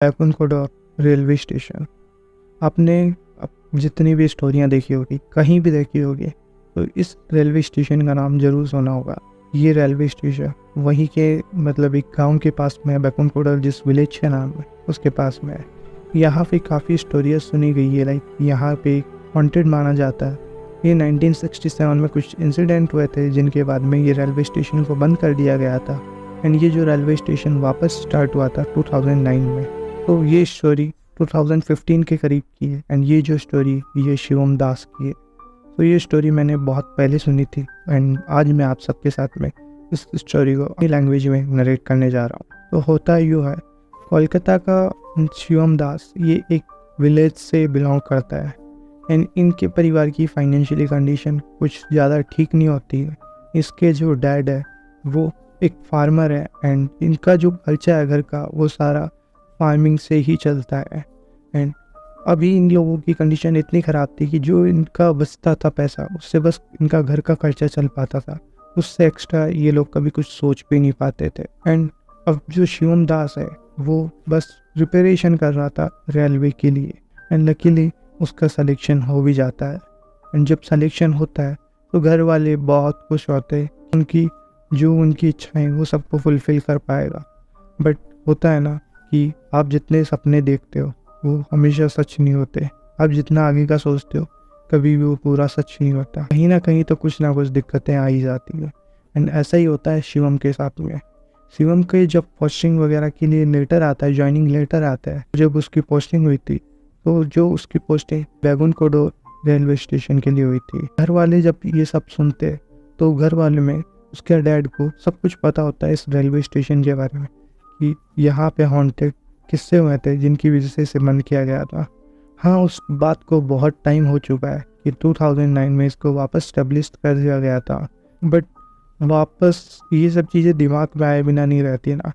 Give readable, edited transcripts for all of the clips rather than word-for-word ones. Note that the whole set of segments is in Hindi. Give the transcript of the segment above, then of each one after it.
Baikunthpur railway station. आपने जितनी भी स्टोरियाँ देखी होगी, कहीं भी देखी होगी, तो इस रेलवे स्टेशन का नाम ज़रूर सुना होगा। ये रेलवे स्टेशन वहीं के मतलब एक गांव के पास में है, बैकुंठपुर जिस विलेज के नाम है उसके पास में है। यहाँ पे काफ़ी स्टोरियाँ सुनी गई है, लाइक यहाँ पे हॉन्टेड माना जाता है। ये 1967 में कुछ इंसिडेंट हुए थे जिनके बाद में ये रेलवे स्टेशन को बंद कर दिया गया था, एंड ये जो रेलवे स्टेशन वापस स्टार्ट हुआ था 2009 में। तो ये स्टोरी 2015 के करीब की है, एंड ये जो स्टोरी ये शिवम दास की है। तो ये स्टोरी मैंने बहुत पहले सुनी थी, एंड आज मैं आप सबके साथ में इस स्टोरी को अपनी लैंग्वेज में नरेट करने जा रहा हूँ। तो होता यूँ है, कोलकाता का शिवम दास ये एक विलेज से बिलोंग करता है, एंड इनके परिवार की फाइनेंशियली कंडीशन कुछ ज़्यादा ठीक नहीं होती है। इसके जो डैड है वो एक फार्मर है, एंड इनका जो खर्चा है घर का वो सारा फार्मिंग से ही चलता है। एंड अभी इन लोगों की कंडीशन इतनी ख़राब थी कि जो इनका बचता था पैसा उससे बस इनका घर का खर्चा चल पाता था, उससे एक्स्ट्रा ये लोग कभी कुछ सोच भी नहीं पाते थे। एंड अब जो शिवम दास है वो बस प्रिपरेशन कर रहा था रेलवे के लिए, एंड लकीली उसका सिलेक्शन हो भी जाता है। एंड जब सिलेक्शन होता है तो घर वाले बहुत खुश होते हैं, उनकी इच्छाएं वो सबको फुलफ़िल कर पाएगा। बट होता है ना कि आप जितने सपने देखते हो वो हमेशा सच नहीं होते। आप जितना आगे का सोचते हो कभी भी वो पूरा सच नहीं होता। कहीं ना कहीं तो कुछ ना कुछ दिक्कतें आ ही जाती है, एंड ऐसा ही होता है शिवम के साथ में। शिवम के जब पोस्टिंग वगैरह के लिए लेटर आता है, ज्वाइनिंग लेटर आता है, जब उसकी पोस्टिंग हुई थी तो जो उसकी पोस्टिंग बैकुंठपुर रेलवे स्टेशन के लिए हुई थी। घर वाले जब ये सब सुनते तो घर वाले में उसके डैड को सब कुछ पता होता है इस रेलवे स्टेशन के बारे में कि यहाँ पे हॉन्टेड किस्से हुए थे जिनकी वजह से इसे बंद किया गया था। हाँ, उस बात को बहुत टाइम हो चुका है कि 2009 में इसको वापस स्टेब्लिश कर दिया गया था, बट वापस ये सब चीज़ें दिमाग में आए बिना नहीं रहती ना।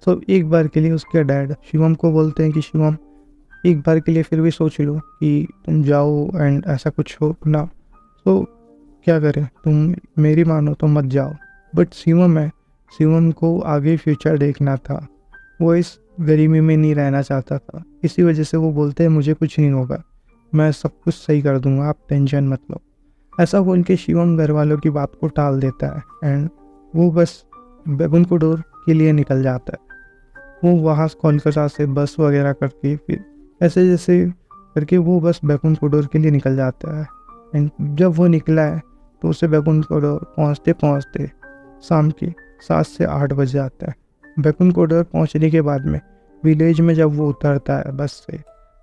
तो एक बार के लिए उसके डैड शिवम को बोलते हैं कि शिवम एक बार के लिए फिर भी सोच लो कि तुम जाओ, एंड ऐसा कुछ हो ना तो क्या करें, तुम मेरी मानो तो मत जाओ। बट शिवम को आगे फ्यूचर देखना था, वो इस गरीबी में नहीं रहना चाहता था। इसी वजह से वो बोलते हैं मुझे कुछ नहीं होगा, मैं सब कुछ सही कर दूंगा, आप टेंशन मत लो। ऐसा बोल के शिवम घर वालों की बात को टाल देता है, एंड वो बस बैकुंठपुर के लिए निकल जाता है। वो वहाँ कोलकाता से बस वगैरह करके फिर ऐसे जैसे करके वो बस बैकुंठपुर के लिए निकल जाता है। एंड जब वो निकला है तो उसे बैकुंठपुर पहुँचते पहुँचते शाम के 7 से 8 बज जाता है। बैकुंठपुर पहुँचने के बाद में विलेज में जब वो उतरता है बस से,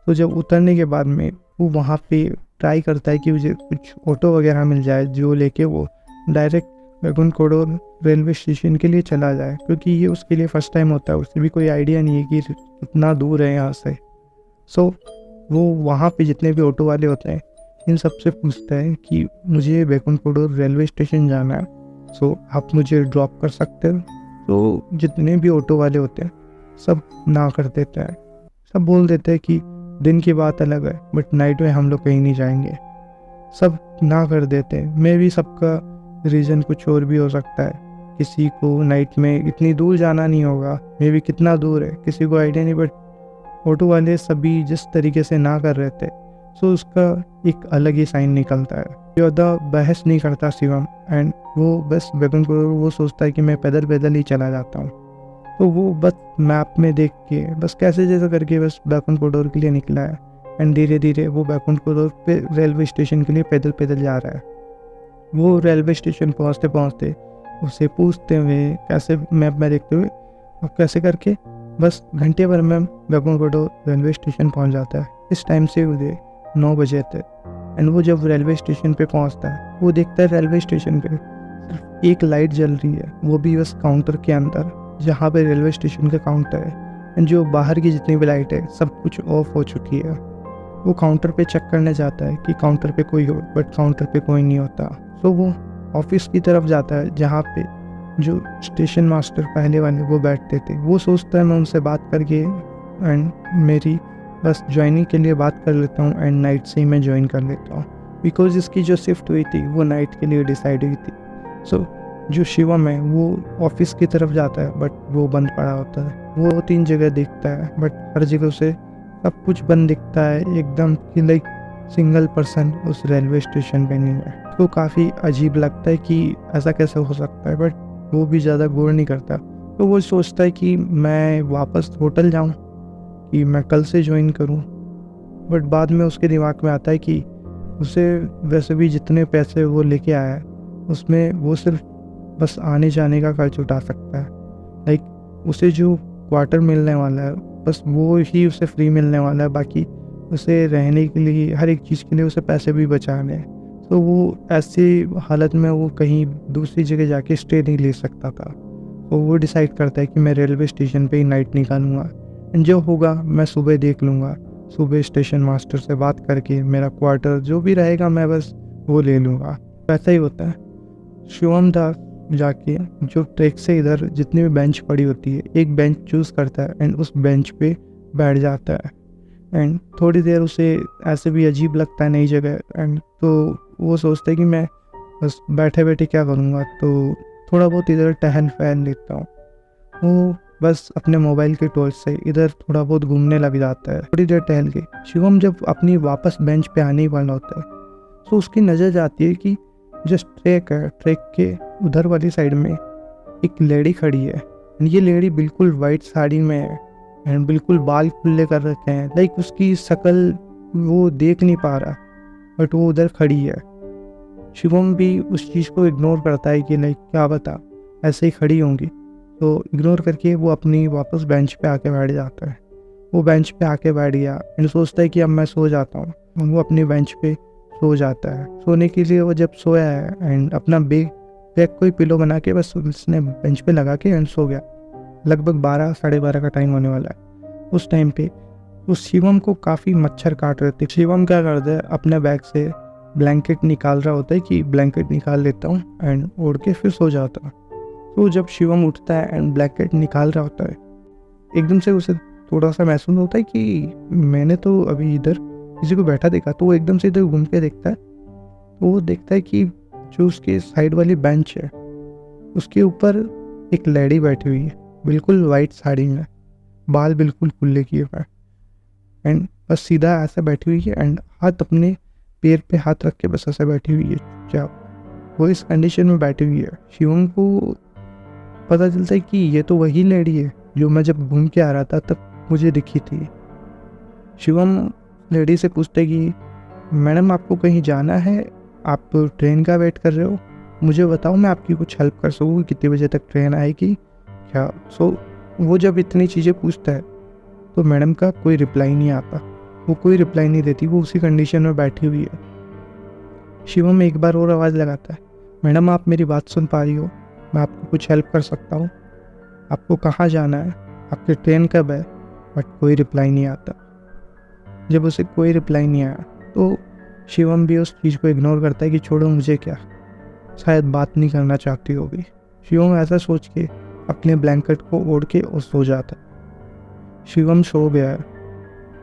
तो जब उतरने के बाद में वो वहाँ पे ट्राई करता है कि मुझे कुछ ऑटो वगैरह मिल जाए जो लेके वो डायरेक्ट बैकुंठपुर रेलवे स्टेशन के लिए चला जाए, क्योंकि ये उसके लिए फ़र्स्ट टाइम होता है, उसे भी कोई आइडिया नहीं है कि इतना दूर है यहाँ से। सो वो वहाँ पे जितने भी ऑटो वाले होते हैं इन सबसे पूछता है कि मुझे बैकुंठपुर रेलवे स्टेशन जाना है, सो आप मुझे ड्रॉप कर सकते हो। तो जितने भी ऑटो वाले होते हैं सब ना कर देते हैं, सब बोल देते हैं कि दिन की बात अलग है बट नाइट में हम लोग कहीं नहीं जाएंगे। सब ना कर देते हैं। मे भी सबका रीज़न कुछ और भी हो सकता है, किसी को नाइट में इतनी दूर जाना नहीं होगा, मे भी कितना दूर है किसी को आइडिया नहीं, बट ऑटो वाले सभी जिस तरीके से ना कर रहे थे सो उसका एक अलग ही साइन निकलता है। ज़्यादा बहस नहीं करता शिवम, एंड वो बस बैकुंठपुर वो सोचता है कि मैं पैदल ही चला जाता हूँ। तो वो बस मैप में देख के बस कैसे जैसा करके बस बैकुंठपुर के लिए निकला है, एंड धीरे धीरे वो बैकुंठपुर पे रेलवे स्टेशन के लिए पैदल जा रहा है। वो रेलवे स्टेशन पहुँचते पहुँचते उसे पूछते हुए कैसे मैप में देखते हुए और कैसे करके बस घंटे भर में बैकुंठपुर रेलवे स्टेशन पहुँच जाता है। इस टाइम से मुझे 9 बजे थे, एंड वो जब रेलवे स्टेशन पे पहुंचता है वो देखता है रेलवे स्टेशन पे सिर्फ एक लाइट जल रही है, वो भी बस काउंटर के अंदर जहाँ पे रेलवे स्टेशन का काउंटर है, एंड जो बाहर की जितनी भी लाइट है सब कुछ ऑफ हो चुकी है। वो काउंटर पे चेक करने जाता है कि काउंटर पे कोई हो, बट काउंटर पे कोई नहीं होता। तो वो ऑफिस की तरफ जाता है जहाँ पे जो स्टेशन मास्टर पहले वाले वो बैठते थे। वो सोचता है मैं उनसे बात करके एंड मेरी बस ज्वाइनिंग के लिए बात कर लेता हूँ, एंड नाइट से ही मैं ज्वाइन कर लेता हूँ, बिकॉज इसकी जो शिफ्ट हुई थी वो नाइट के लिए डिसाइड हुई थी। सो जो शिवम है वो ऑफिस की तरफ जाता है बट वो बंद पड़ा होता है। वो 3 जगह देखता है बट हर जगह उसे सब कुछ बंद दिखता है, एकदम कि लाइक सिंगल पर्सन उस रेलवे स्टेशन पे नहीं है। तो काफ़ी अजीब लगता है कि ऐसा कैसे हो सकता है, बट वो भी ज़्यादा गौर नहीं करता। तो वो सोचता है कि मैं वापस होटल जाऊं, कि मैं कल से ज्वाइन करूं। बट बाद में उसके दिमाग में आता है कि उसे वैसे भी जितने पैसे वो लेके आया है उसमें वो सिर्फ बस आने जाने का खर्च उठा सकता है। लाइक उसे जो क्वार्टर मिलने वाला है बस वो ही उसे फ्री मिलने वाला है, बाकी उसे रहने के लिए हर एक चीज़ के लिए उसे पैसे भी बचाने हैं। तो वो ऐसी हालत में वो कहीं दूसरी जगह जाके स्टे नहीं ले सकता था। तो वो डिसाइड करता है कि मैं रेलवे स्टेशन पे ही नाइट निकालूंगा, जो होगा मैं सुबह देख लूँगा। सुबह स्टेशन मास्टर से बात करके मेरा क्वार्टर जो भी रहेगा मैं बस वो ले लूँगा। वैसा ही होता है। शिवम दास जाके जो ट्रैक से इधर जितनी भी बेंच पड़ी होती है एक बेंच चूज़ करता है एंड उस बेंच पे बैठ जाता है। एंड थोड़ी देर उसे ऐसे भी अजीब लगता है नई जगह, एंड तो वो सोचता है कि मैं बस बैठे बैठे क्या करूँगा, तो थोड़ा बहुत इधर टहल फहल लेता हूँ। वो बस अपने मोबाइल के टॉर्च से इधर थोड़ा बहुत घूमने लग जाता है। थोड़ी देर टहल के शिवम जब अपनी वापस बेंच पे आने ही वाला होता है तो उसकी नज़र जाती है कि जस्ट ट्रैक है, ट्रैक के उधर वाली साइड में एक लेडी खड़ी है। ये लेडी बिल्कुल वाइट साड़ी में है एंड बिल्कुल बाल खुले कर रखे हैं। लाइक उसकी शक्ल वो देख नहीं पा रहा बट वो उधर खड़ी है। शिवम भी उस चीज़ को इग्नोर करता है कि लाइक क्या बता ऐसे ही खड़ी होंगी, तो इग्नोर करके वो अपनी वापस बेंच पे आके बैठ जाता है। वो बेंच पे आके बैठ गया एंड सोचता है कि अब मैं सो जाता हूँ। वो अपनी बेंच पे सो जाता है। सोने के लिए वो जब सोया है एंड अपना बैग कोई पिलो बना के बस उसने बेंच पे लगा के एंड सो गया। लगभग 12 साढ़े 12 का टाइम होने वाला है। उस टाइम पे उस शिवम को काफ़ी मच्छर काट रहे थे। शिवम क्या करता है अपने बैग से ब्लैंकेट निकाल रहा होता है कि ब्लैंकेट निकाल लेता हूँ एंड ओढ़ के फिर सो जाता हूँ। तो जब शिवम उठता है एंड ब्लैंकेट निकाल रहा होता है एकदम से उसे थोड़ा सा महसूस होता है कि मैंने तो अभी इधर किसी को बैठा देखा। तो वो एकदम से इधर घूम के देखता है तो वो देखता है कि जो उसके साइड वाली बेंच है उसके ऊपर एक लेडी बैठी हुई है बिल्कुल वाइट साड़ी में, बाल बिल्कुल खुले किए हुए एंड बस सीधा ऐसे बैठी हुई है एंड हाथ अपने पैर पे हाथ रख के बस ऐसे बैठी हुई है चुपचाप। वो इस कंडीशन में बैठी हुई है। शिवम को पता चलता है कि ये तो वही लेडी है जो मैं जब घूम के आ रहा था तब मुझे दिखी थी। शिवम लेडी से पूछता है कि मैडम आपको कहीं जाना है, आप ट्रेन का वेट कर रहे हो, मुझे बताओ मैं आपकी कुछ हेल्प कर सकूँ, कितने बजे तक ट्रेन आएगी क्या। वो जब इतनी चीज़ें पूछता है तो मैडम का कोई रिप्लाई नहीं आता। वो कोई रिप्लाई नहीं देती, वो उसी कंडीशन में बैठी हुई है। शिवम एक बार और आवाज़ लगाता है, मैडम आप मेरी बात सुन पा रही हो, मैं आपको कुछ हेल्प कर सकता हूँ, आपको कहाँ जाना है, आपकी ट्रेन कब है। बट कोई रिप्लाई नहीं आता। जब उसे कोई रिप्लाई नहीं आया तो शिवम भी उस चीज़ को इग्नोर करता है कि छोड़ो मुझे क्या, शायद बात नहीं करना चाहती होगी। शिवम ऐसा सोच के अपने ब्लैंकेट को ओढ़ के और सो जाता है। शिवम सो गया है।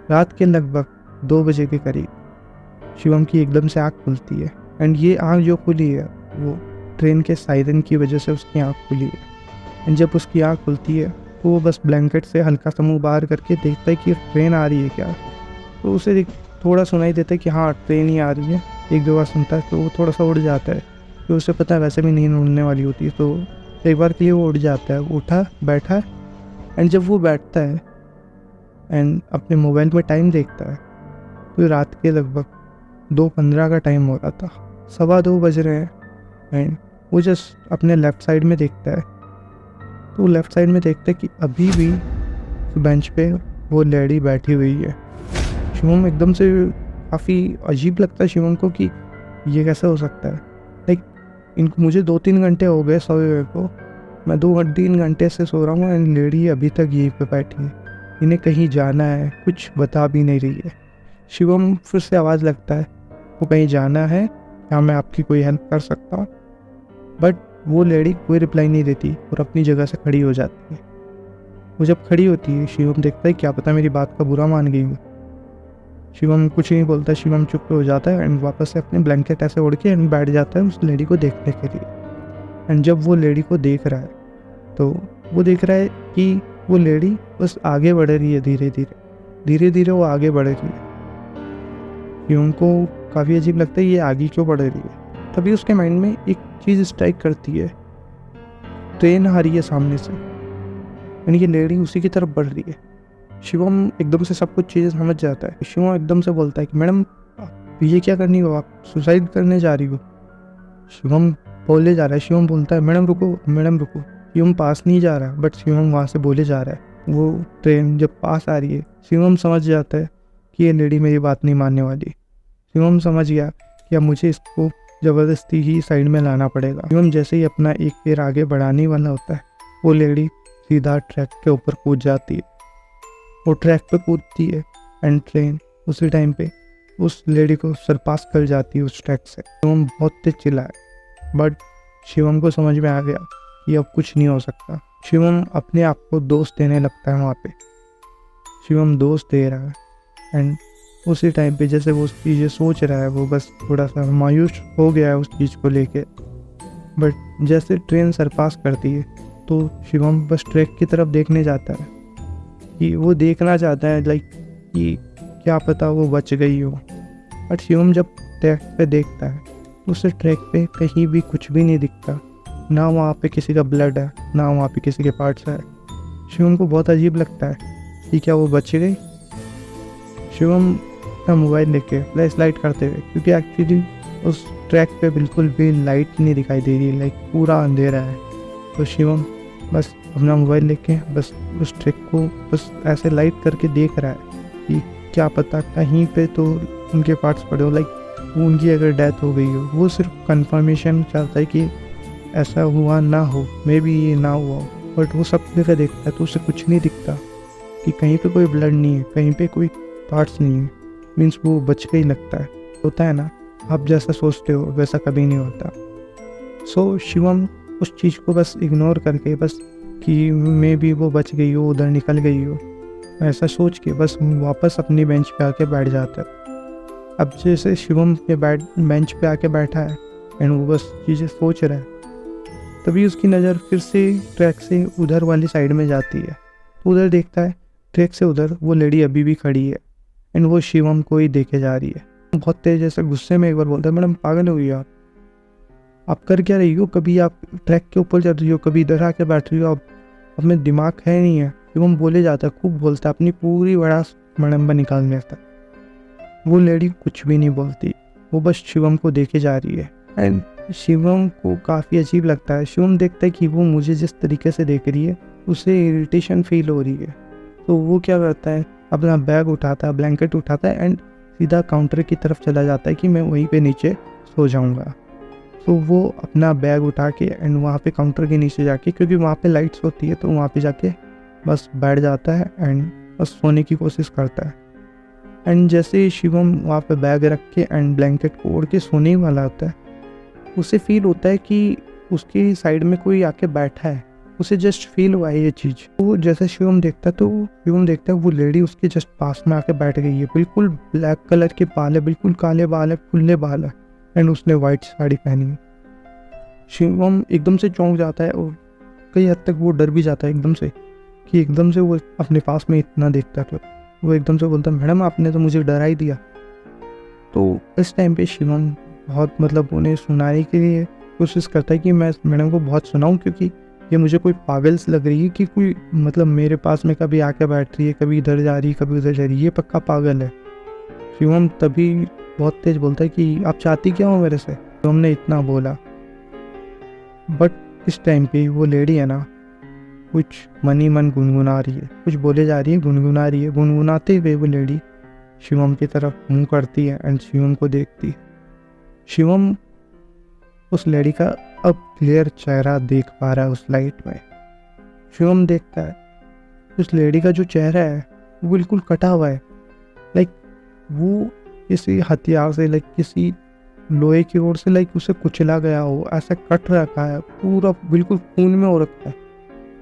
रात के लगभग 2 बजे के करीब शिवम की एकदम से आँख खुलती है एंड ये आँख जो खुली है वो ट्रेन के सायरन की वजह से उसकी आँख खुली है। एंड जब उसकी आँख खुलती है तो वो बस ब्लैंकेट से हल्का सा मुँह बाहर करके देखता है कि ट्रेन आ रही है क्या। तो उसे थोड़ा सुनाई देता है कि हाँ ट्रेन ही आ रही है। एक दो बार सुनता है तो वो थोड़ा सा उड़ जाता है, तो उसे पता है वैसे भी नींद उड़ने वाली होती है। तो एक बार के लिए वो उड़ जाता है, उठा बैठा एंड जब वो बैठता है एंड अपने मोबाइल में टाइम देखता है तो रात के लगभग 2:15 का टाइम हो रहा था। 2:15 बज रहे हैं एंड वो जस्ट अपने लेफ़्ट साइड में देखता है तो लेफ़्ट साइड में देखता है कि अभी भी बेंच पे वो लेडी बैठी हुई है। शिवम एकदम से काफ़ी अजीब लगता है शिवम को कि ये कैसे हो सकता है। लाइक इनको मुझे 2-3 घंटे हो गए सोए हुए को, मैं 2-3 घंटे से सो रहा हूँ एंड लेडी अभी तक यहीं पे बैठी है, इन्हें कहीं जाना है, कुछ बता भी नहीं रही है। शिवम फिर से आवाज़ लगता है, वो कहीं जाना है, क्या मैं आपकी कोई हेल्प कर सकता हूँ। बट वो लेडी कोई रिप्लाई नहीं देती और अपनी जगह से खड़ी हो जाती है। वो जब खड़ी होती है शिवम देखता है क्या पता मेरी बात का बुरा मान गई हो। शिवम कुछ नहीं बोलता, शिवम चुप हो जाता है एंड वापस से अपने ब्लैंकेट ऐसे ओढ़ के एंड बैठ जाता है उस लेडी को देखने के लिए। एंड जब वो लेडी को देख रहा है तो वो देख रहा है कि वो लेडी बस आगे बढ़ रही है, धीरे धीरे वो आगे बढ़ रही है। शिवम को काफ़ी अजीब लगता है ये आगे क्यों बढ़ रही है। तभी उसके माइंड में एक चीज़ स्ट्राइक करती है, ट्रेन आ रही है सामने से, यानी कि लेडी उसी की तरफ बढ़ रही है। शिवम एकदम से सब कुछ चीज़ें समझ जाता है। शिवम एकदम से बोलता है कि मैडम आप ये क्या करनी हो, आप सुसाइड करने जा रही हो। शिवम बोले जा रहा है, शिवम बोलता है मैडम रुको, मैडम रुको। शिवम पास नहीं जा रहा, बट शिवम वहाँ से बोले जा रहा है। वो ट्रेन जब पास आ रही है, शिवम समझ जाता है कि ये लेडी मेरी बात नहीं मानने वाली। शिवम समझ गया कि अब मुझे इसको ज़बरदस्ती ही साइड में लाना पड़ेगा। शिवम जैसे ही अपना एक पैर आगे बढ़ाने वाला होता है, वो लेडी सीधा ट्रैक के ऊपर कूद जाती है। वो ट्रैक पे कूदती है एंड ट्रेन उसी टाइम पे उस लेडी को सरपास कर जाती है उस ट्रैक से। शिवम बहुत तेज चिल्लाया, बट शिवम को समझ में आ गया कि अब कुछ नहीं हो सकता। शिवम अपने आप को दोस्त देने लगता है वहाँ पे। शिवम दोस्त दे रहा है एंड उसी टाइम पे जैसे वो उस चीज़ें सोच रहा है, वो बस थोड़ा सा मायूस हो गया है उस चीज़ को लेके। बट जैसे ट्रेन सरपास करती है तो शिवम बस ट्रैक की तरफ देखने जाता है कि वो देखना चाहता है लाइक कि क्या पता वो बच गई हो। बट शिवम जब ट्रैक पे देखता है तो उसे ट्रैक पे कहीं भी कुछ भी नहीं दिखता, ना वहाँ पे किसी का ब्लड है, ना वहाँ पे किसी के पार्ट्स है। शिवम को बहुत अजीब लगता है कि क्या वो बच गई। शिवम अपना मोबाइल लेके फ्लैश लाइट करते हुए, क्योंकि एक्चुअली उस ट्रैक पे बिल्कुल भी लाइट नहीं दिखाई दे रही, लाइक पूरा अंधेरा है। तो शिवम बस अपना मोबाइल लेके बस उस ट्रैक को बस ऐसे लाइट करके देख रहा है कि क्या पता कहीं पे तो उनके पार्ट्स पड़े हो, लाइक उनकी अगर डेथ हो गई हो। वो सिर्फ कंफर्मेशन चाहता है कि ऐसा हुआ ना हो, मे बी ये ना हुआ हो। बट वो सब जगह देखता है तो उसे कुछ नहीं दिखता कि कहीं पे कोई ब्लड नहीं है, कहीं पे कोई पार्ट्स नहीं है। मीन्स वो बच के ही लगता है। होता है ना, आप जैसा सोचते हो वैसा कभी नहीं होता। सो शिवम उस चीज़ को बस इग्नोर करके बस कि मे बी वो बच गई हो, उधर निकल गई हो, ऐसा सोच के बस वापस अपनी बेंच पे आके बैठ जाता है। अब जैसे शिवम के बेंच पे आके बैठा है एंड वो बस चीज़ें सोच रहा है, तभी उसकी नज़र फिर से ट्रैक से उधर वाली साइड में जाती है। तो उधर देखता है ट्रैक से उधर वो लेडी अभी भी खड़ी है एंड वो शिवम को ही देखे जा रही है। बहुत तेज जैसे गुस्से में एक बार बोलता है, मैडम पागल हो गई आप कर क्या रही हो? कभी आप ट्रैक के ऊपर चढ़ रही हो, कभी इधर आके बैठ रही हो, आप में दिमाग है नहीं है। शिवम बोले जाता है, खूब बोलता है, अपनी पूरी बड़ा मड़म्बा निकाल देता है। वो लेडी कुछ भी नहीं बोलती, वो बस शिवम को देखे जा रही है एंड शिवम को काफ़ी अजीब लगता है। शिवम देखता है कि वो मुझे जिस तरीके से देख रही है उसे इरिटेशन फील हो रही है। तो वो क्या करता है, अपना बैग उठाता है, ब्लैंकेट उठाता है एंड सीधा काउंटर की तरफ चला जाता है कि मैं वहीं पे नीचे सो जाऊंगा। तो वो अपना बैग उठा के एंड वहाँ पे काउंटर के नीचे जाके, क्योंकि वहाँ पे लाइट्स होती है, तो वहाँ पे जाके बस बैठ जाता है एंड बस सोने की कोशिश करता है। एंड जैसे ही शिवम वहाँ पे बैग रख के एंड ब्लैंकेट को ओढ़ के सोने वाला होता है, उसे फील होता है कि उसकी साइड में कोई आके बैठा है। उसे जस्ट फील हुआ है ये चीज़। वो जैसे शिवम देखता है तो शिवम देखता है वो लेडी उसके जस्ट पास में आके बैठ गई है। बिल्कुल ब्लैक कलर के बाल है, बिल्कुल काले बाल है, खुले बाल है एंड उसने वाइट साड़ी पहनी है। शिवम एकदम से चौंक जाता है और कई हद तक वो डर भी जाता है एकदम से कि एकदम से वो अपने पास में इतना देखता है। वो एकदम से बोलता है, मैडम आपने तो मुझे डरा ही दिया। तो इस टाइम पे शिवम बहुत उन्हें सुनाने के लिए कोशिश करता है कि मैं मैडम को बहुत सुनाऊं, क्योंकि ये मुझे कोई पागल सी लग रही है कि कोई मेरे पास में कभी आके बैठ रही है, कभी इधर जा रही है, कभी उधर जा रही है, ये पक्का पागल है। शिवम तभी बहुत तेज बोलता है कि आप चाहती क्या हो मेरे से? तो हमने इतना बोला। बट इस टाइम पे वो लेडी है ना, कुछ मन ही मन गुनगुना रही है, कुछ बोले जा रही है, गुनगुना रही है। गुनगुनाते हुए वो लेडी शिवम की तरफ मुंह करती है एंड शिवम को देखती है। शिवम उस लेडी का अब क्लियर चेहरा देख पा रहा है उस लाइट में। शिवम देखता है उस लेडी का जो चेहरा है वो बिल्कुल कटा हुआ है, लाइक वो किसी हथियार से, लाइक किसी लोहे की ओर से लाइक उसे कुचला गया हो, ऐसा कट रखा है, पूरा बिल्कुल खून में हो रखा है।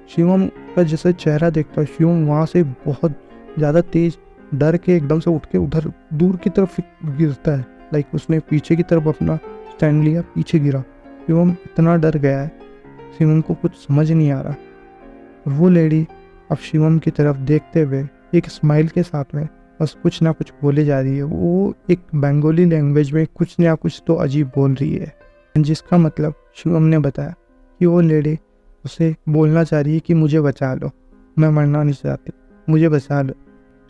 शिवम का जैसे चेहरा देखता है, शिवम वहाँ से बहुत ज़्यादा तेज डर के एकदम से उठ के उधर दूर की तरफ गिरता है। लाइक उसने पीछे की तरफ अपना स्टैंड लिया, पीछे गिरा। शिवम इतना डर गया है शिवम को कुछ समझ नहीं आ रहा। वो लेडी अब शिवम की तरफ देखते हुए एक स्माइल के साथ में बस कुछ ना कुछ बोले जा रही है। वो एक बंगाली लैंग्वेज में कुछ ना कुछ तो अजीब बोल रही है, जिसका मतलब शिवम ने बताया कि वो लेडी उसे बोलना चाह रही है कि मुझे बचा लो, मैं मरना नहीं चाहती, मुझे बचा लो।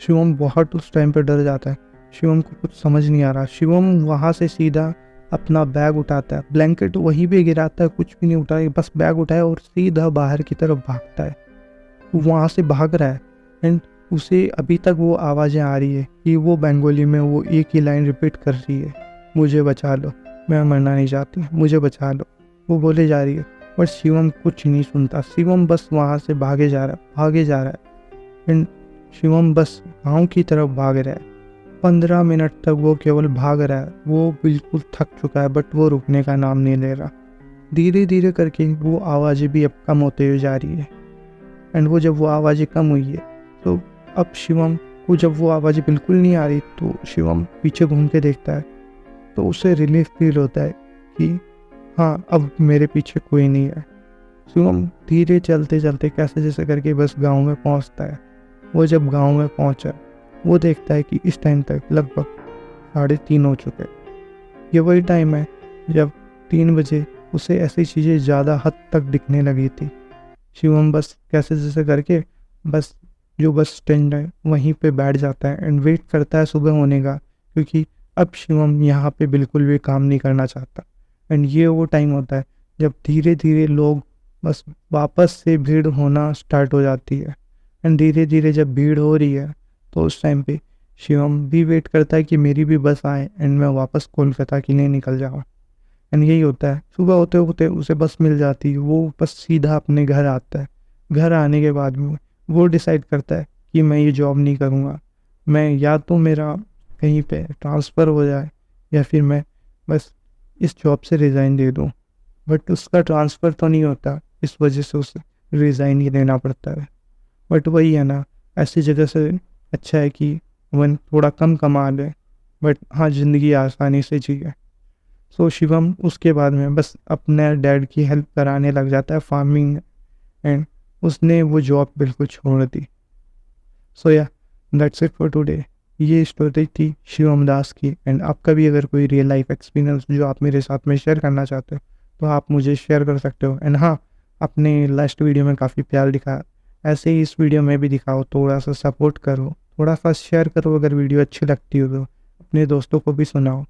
शिवम बहुत उस टाइम पर डर जाता है। शिवम को कुछ समझ नहीं आ रहा। शिवम वहाँ से सीधा अपना बैग उठाता है, ब्लैंकेट वहीं पे गिराता है, कुछ भी नहीं उठाया, बस बैग उठाया और सीधा बाहर की तरफ भागता है। वहाँ से भाग रहा है एंड उसे अभी तक वो आवाज़ें आ रही है कि वो बंगाली में वो एक ही लाइन रिपीट कर रही है, मुझे बचा लो, मैं मरना नहीं चाहती, मुझे बचा लो। वो बोले जा रही है, पर शिवम कुछ नहीं सुनता। शिवम बस वहाँ से भागे जा रहा है एंड शिवम बस गाँव की तरफ भाग रहा है। 15 मिनट तक वो केवल भाग रहा है। वो बिल्कुल थक चुका है, बट वो रुकने का नाम नहीं ले रहा। धीरे धीरे करके वो आवाज़ें भी अब कम होते हुए जा रही है एंड वो जब वो आवाज़ें कम हुई है तो अब शिवम को जब वो आवाज़ें बिल्कुल नहीं आ रही तो शिवम पीछे घूम के देखता है तो उसे रिलीफ फील होता है कि हाँ, अब मेरे पीछे कोई नहीं है। शिवम धीरे चलते चलते कैसे जैसे करके बस गांव में पहुंचता है। वो जब गांव में पहुंचा वो देखता है कि इस टाइम तक लगभग 3:30 हो चुके। ये वही टाइम है जब 3 बजे उसे ऐसी चीज़ें ज़्यादा हद तक दिखने लगी थी। शिवम बस कैसे जैसे करके बस जो बस स्टैंड है वहीं पे बैठ जाता है एंड वेट करता है सुबह होने का, क्योंकि अब शिवम यहाँ पे बिल्कुल भी काम नहीं करना चाहता। एंड ये वो टाइम होता है जब धीरे धीरे लोग बस वापस से भीड़ होना स्टार्ट हो जाती है एंड धीरे धीरे जब भीड़ हो रही है तो उस टाइम पे शिवम भी वेट करता है कि मेरी भी बस आए एंड मैं वापस कोलकाता के लिए निकल जाऊँ। एंड यही होता है, सुबह होते होते उसे बस मिल जाती है। वो बस सीधा अपने घर आता है। घर आने के बाद में वो डिसाइड करता है कि मैं ये जॉब नहीं करूँगा, मैं या तो मेरा कहीं पे ट्रांसफ़र हो जाए या फिर मैं बस इस जॉब से रिज़ाइन दे दूँ। बट उसका ट्रांसफ़र तो नहीं होता, इस वजह से उसे रिज़ाइन ही देना पड़ता है। बट वही है ना, ऐसी जगह से अच्छा है कि वन थोड़ा कम कमा ले, बट हाँ, ज़िंदगी आसानी से जिए। सो शिवम उसके बाद में बस अपने डैड की हेल्प कराने लग जाता है फार्मिंग एंड उसने वो जॉब बिल्कुल छोड़ दी। सो या दैट्स इट फॉर टुडे। ये स्टोरी थी शिवम दास की एंड आपका भी अगर कोई रियल लाइफ एक्सपीरियंस जो आप मेरे साथ में शेयर करना चाहते हो तो आप मुझे शेयर कर सकते हो। एंड हाँ, आपने लास्ट वीडियो में काफ़ी प्यार दिखाया, ऐसे ही इस वीडियो में भी दिखाओ, थोड़ा सा सपोर्ट करो, थोड़ा सा शेयर करो। अगर वीडियो अच्छी लगती हो तो अपने दोस्तों को भी सुनाओ।